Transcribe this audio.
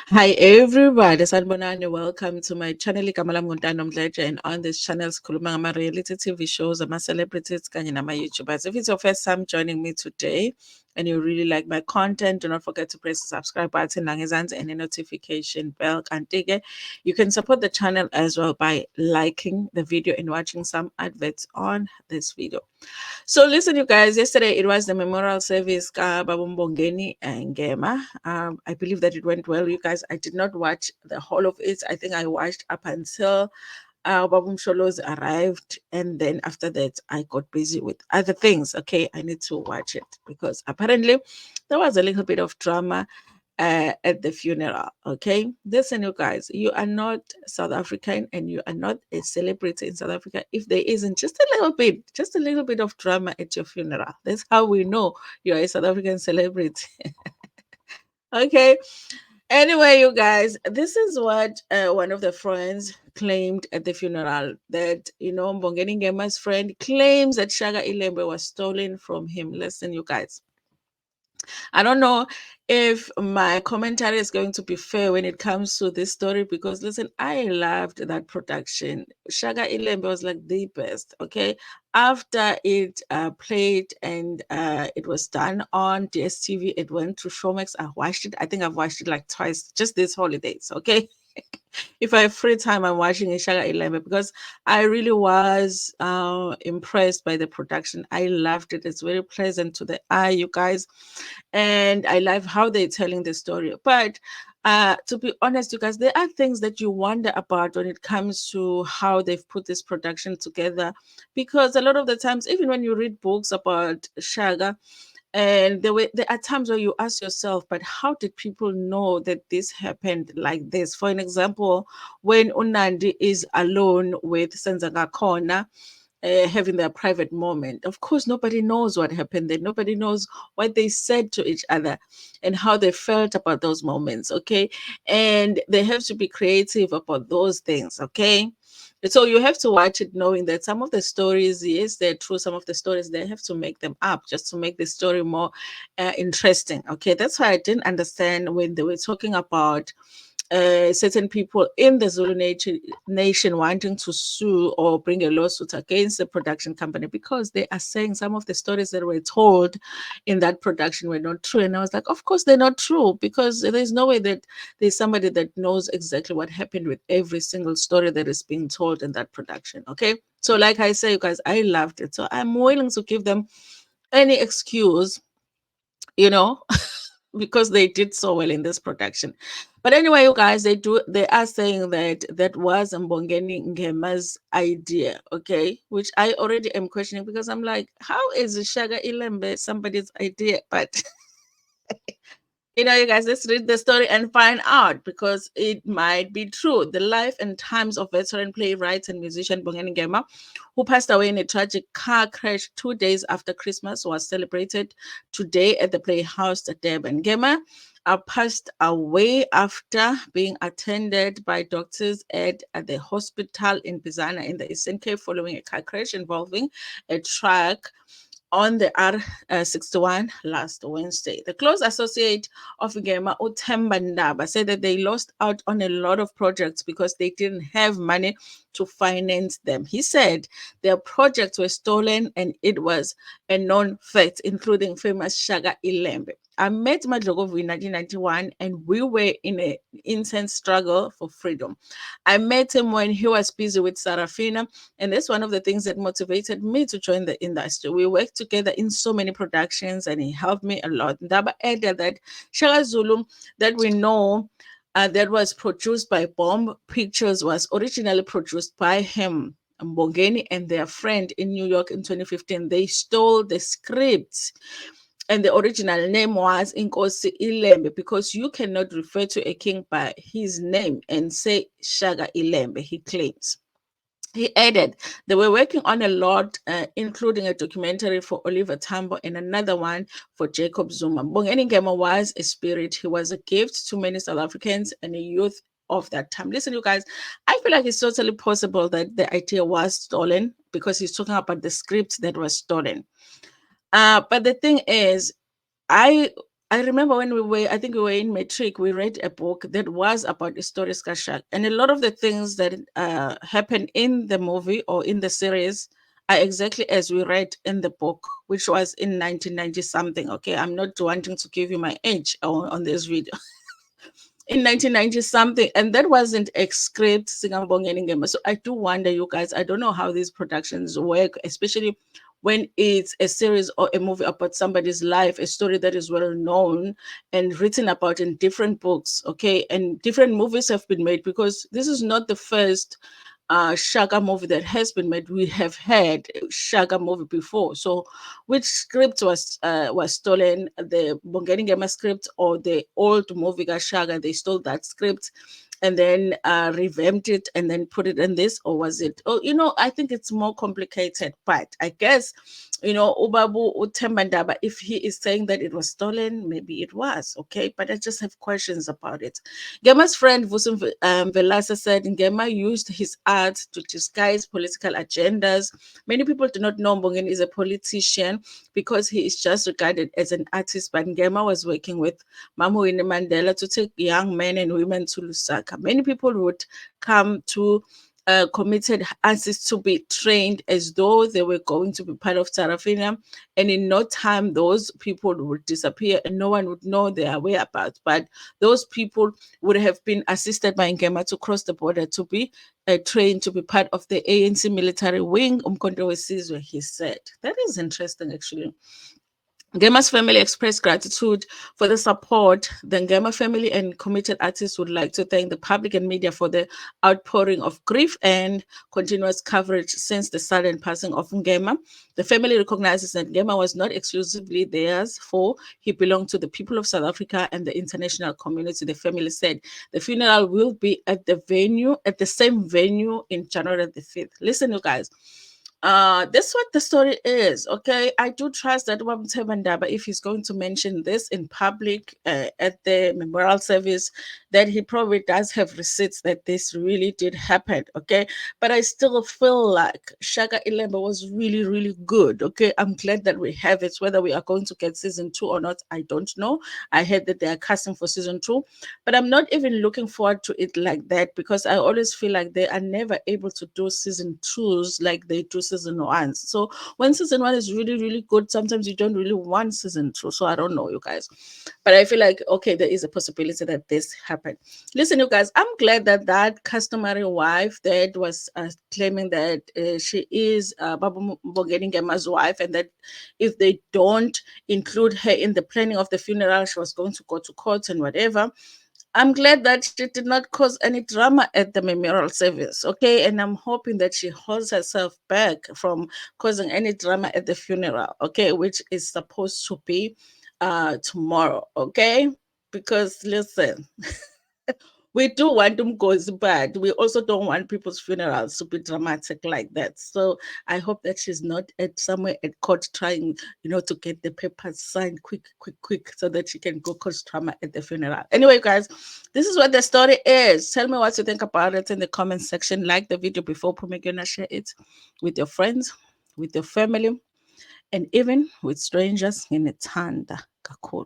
Hi everybody, sanibonani. Welcome to my channel igama lami nguNtando Mdleje, and on this channel sikhuluma ngama-reality TV shows, ama-celebrities kanye nama-YouTubers. If it's your first time joining me today and you really like my content, do not forget to press the subscribe button langezansi and the notification bell. Kanti-ke, you can support the channel as well by liking the video and watching some adverts on this video. So listen, you guys, yesterday it was the memorial service ka Babu Mbongeni Ngema. I believe that it went well, you guys. I did not watch the whole of it. I think I watched up until Babu Msholozi arrived, and then after that I got busy with other things. Okay, I need to watch it because apparently there was a little bit of drama at the funeral. Okay, listen, you guys, you are not South African and you are not a celebrity in South Africa if there isn't just a little bit of drama at your funeral. That's how we know you're a South African celebrity. Okay. Anyway, you guys, this is what one of the friends claimed at the funeral, that Mbongeni Ngema's friend claims that Shaka Ilembe was stolen from him. Listen, you guys, I don't know if my commentary is going to be fair when it comes to this story, because listen, I loved that production. Shaka Ilembe was like the best. Okay, after it played and it was done on DSTV, it went to Showmax. I watched it. I think I've watched it like twice just these holidays. Okay. If I have free time, I'm watching Shaka Ilembe because I really was impressed by the production. I loved it. It's very pleasant to the eye, you guys, and I love how they're telling the story. But to be honest, you guys, there are things that you wonder about when it comes to how they've put this production together, because a lot of the times, even when you read books about Shaga, and there are times where you ask yourself, but how did people know that this happened like this? For an example, when Unandi is alone with Senzanga Kona, having their private moment. Of course, nobody knows what happened there. Nobody knows what they said to each other and how they felt about those moments. Okay. And they have to be creative about those things. Okay. So you have to watch it knowing that some of the stories, yes, they're true. Some of the stories, they have to make them up just to make the story more interesting. Okay. That's why I didn't understand when they were talking about certain people in the Zulu nation wanting to sue or bring a lawsuit against the production company, because they are saying some of the stories that were told in that production were not true. And I was like, of course they're not true, because there's no way that there's somebody that knows exactly what happened with every single story that is being told in that production. Okay. So, like I say, you guys, I loved it. So I'm willing to give them any excuse, you know, because they did so well in this production. But anyway, you guys, they are saying that that was Mbongeni Ngema's idea, okay? Which I already am questioning, because I'm like, how is Shaka Ilembe somebody's idea? But you guys, let's read the story and find out, because it might be true. The life and times of veteran playwright and musician Mbongeni Ngema, who passed away in a tragic car crash 2 days after Christmas, was celebrated today at the Playhouse at Durban. Ngema passed away after being attended by doctors at the hospital in Bizana in the Eastern Cape following a car crash involving a truck on the R61 last Wednesday. The close associate of Ngema, Uthemba Ndaba, said that they lost out on a lot of projects because they didn't have money to finance them. He said their projects were stolen, and it was a known fact, including famous Shaka Ilembe. I met Madlogovu in 1991, and we were in an intense struggle for freedom. I met him when he was busy with Sarafina, and that's one of the things that motivated me to join the industry. We worked together in so many productions, and he helped me a lot. Ndaba added that Shaka Zulu, that we know, that was produced by Bomb Pictures, was originally produced by him, Mbongeni, and their friend in New York in 2015. They stole the script, and the original name was Inkosi Ilembe, because you cannot refer to a king by his name and say Shaka Ilembe, he claims. He added they were working on a lot, including a documentary for Oliver Tambo and another one for Jacob Zuma. Mbongeni Ngema was a spirit. He was a gift to many South Africans and a youth of that time. Listen, you guys, I feel like it's totally possible that the idea was stolen, because he's talking about the script that was stolen. But the thing is, I I remember when I think we were in matric, we read a book that was about Historia Skashak. And a lot of the things that happen in the movie or in the series are exactly as we read in the book, which was in 1990 something. Okay, I'm not wanting to give you my age on this video. In 1990 something, and that wasn't a script Mbongeni Ngema. So I do wonder, you guys, I don't know how these productions work, especially when it's a series or a movie about somebody's life, a story that is well known and written about in different books, okay, and different movies have been made, because this is not the first Shaka movie that has been made. We have had Shaka movie before. So, which script was stolen? The Mbongeni Ngema script or the old movie Shaka? They stole that script and then revamped it and then put it in this, or was it? Oh, I think it's more complicated. But I guess, Ubabu Utembandaba, if he is saying that it was stolen, maybe it was, okay. But I just have questions about it. Gema's friend Vusum Velasa said Ngema used his art to disguise political agendas. Many people do not know Mbongeni is a politician because he is just regarded as an artist, but Ngema was working with Mamu Mandela to take young men and women to Lusaka. Many people would come to committed artists to be trained as though they were going to be part of Sarafina, and in no time those people would disappear and no one would know their whereabouts. But those people would have been assisted by Ngema to cross the border to be trained to be part of the ANC military wing. Umkhonto wesizwe, he said. That is interesting, actually. Ngema's family expressed gratitude for the support. The Ngema family and committed artists would like to thank the public and media for the outpouring of grief and continuous coverage since the sudden passing of Ngema. The family recognizes that Ngema was not exclusively theirs, for he belonged to the people of South Africa and the international community. The family said the funeral will be at the same venue in January the 5th. Listen, you guys, this is what the story is. Okay, I do trust that Wamtebandaba, if he's going to mention this in public at the memorial service, that he probably does have receipts that this really did happen. Okay, but I still feel like Shaka Ilembe was really, really good. Okay, I'm glad that we have it. Whether we are going to get season 2 or not, I don't know. I heard that they are casting for season 2, but I'm not even looking forward to it like that, because I always feel like they are never able to do season 2s like they do season 1s. So when season 1 is really, really good, sometimes you don't really want season 2. So I don't know, you guys. But I feel like, okay, there is a possibility that this happened. Listen, you guys, I'm glad that that customary wife that was claiming that she is Babu Mbongeni Ngema's wife, and that if they don't include her in the planning of the funeral, she was going to go to court and whatever. I'm glad that she did not cause any drama at the memorial service, okay? And I'm hoping that she holds herself back from causing any drama at the funeral, okay? Which is supposed to be tomorrow, okay? Because listen, we do want them goes bad. We also don't want people's funerals to be dramatic like that. So I hope that she's not at somewhere at court trying, to get the papers signed quick, quick, quick, so that she can go cause drama at the funeral. Anyway, guys, this is what the story is. Tell me what you think about it in the comment section. Like the video before Pumegona, share it with your friends, with your family, and even with strangers in a tanda. Kakulu.